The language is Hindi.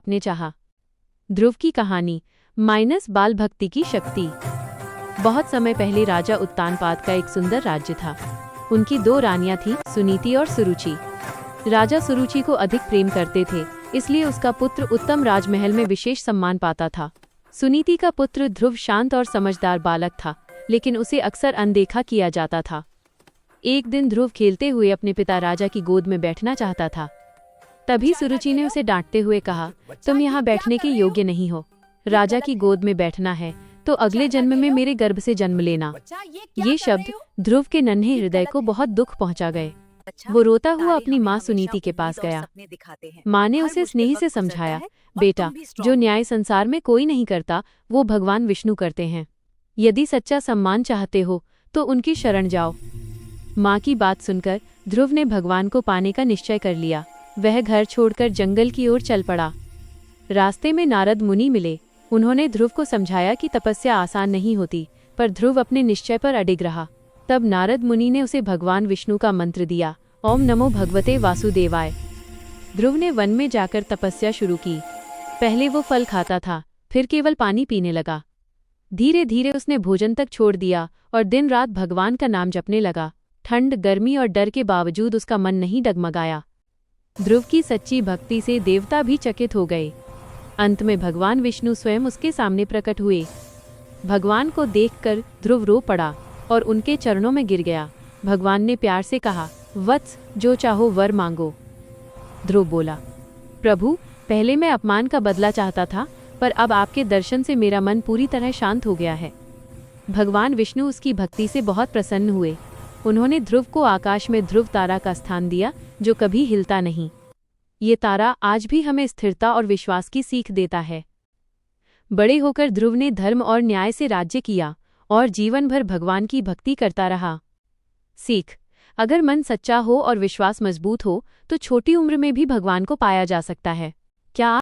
ने चाहा। ध्रुव की कहानी माइनस बाल भक्ति की शक्ति। बहुत समय पहले राजा उत्तानपाद का एक सुंदर राज्य था। उनकी 2 रानियां थीं, सुनीति और सुरुचि। राजा सुरुचि को अधिक प्रेम करते थे, इसलिए उसका पुत्र उत्तम राजमहल में विशेष सम्मान पाता था। सुनीति का पुत्र ध्रुव शांत और समझदार बालक था, लेकिन उसे अक्सर अनदेखा किया जाता था। एक दिन ध्रुव खेलते हुए अपने पिता राजा की गोद में बैठना चाहता था। तभी सुरुचि ने उसे डांटते हुए कहा, तुम यहाँ बैठने के योग्य नहीं हो। राजा की गोद में बैठना है तो अगले जन्म में मेरे गर्भ से जन्म लेना। ये शब्द ध्रुव के नन्हे हृदय को बहुत दुख पहुंचा गए। वो रोता हुआ अपनी माँ सुनीति के पास गया। माँ ने उसे स्नेह से समझाया, बेटा, जो न्याय संसार में कोई नहीं करता वो भगवान विष्णु करते हैं। यदि सच्चा सम्मान चाहते हो तो उनकी शरण जाओ। माँ की बात सुनकर ध्रुव ने भगवान को पाने का निश्चय कर लिया। वह घर छोड़कर जंगल की ओर चल पड़ा। रास्ते में नारद मुनि मिले। उन्होंने ध्रुव को समझाया कि तपस्या आसान नहीं होती, पर ध्रुव अपने निश्चय पर अडिग रहा। तब नारद मुनि ने उसे भगवान विष्णु का मंत्र दिया, ओम नमो भगवते वासुदेवाय। ध्रुव ने वन में जाकर तपस्या शुरू की। पहले वो फल खाता था, फिर केवल पानी पीने लगा। धीरे धीरे उसने भोजन तक छोड़ दिया और दिन रात भगवान का नाम जपने लगा। ठंड, गर्मी और डर के बावजूद उसका मन नहीं डगमगाया। ध्रुव की सच्ची भक्ति से देवता भी चकित हो गए। अंत में भगवान विष्णु स्वयं उसके सामने प्रकट हुए। भगवान को देखकर ध्रुव रो पड़ा और उनके चरणों में गिर गया। भगवान ने प्यार से कहा, वत्स, जो चाहो वर मांगो। ध्रुव बोला, प्रभु, पहले मैं अपमान का बदला चाहता था, पर अब आपके दर्शन से मेरा मन पूरी तरह शांत हो गया है। भगवान विष्णु उसकी भक्ति से बहुत प्रसन्न हुए। उन्होंने ध्रुव को आकाश में ध्रुव तारा का स्थान दिया, जो कभी हिलता नहीं। ये तारा आज भी हमें स्थिरता और विश्वास की सीख देता है। बड़े होकर ध्रुव ने धर्म और न्याय से राज्य किया और जीवन भर भगवान की भक्ति करता रहा। सीख: अगर मन सच्चा हो और विश्वास मजबूत हो तो छोटी उम्र में भी भगवान को पाया जा सकता है। क्या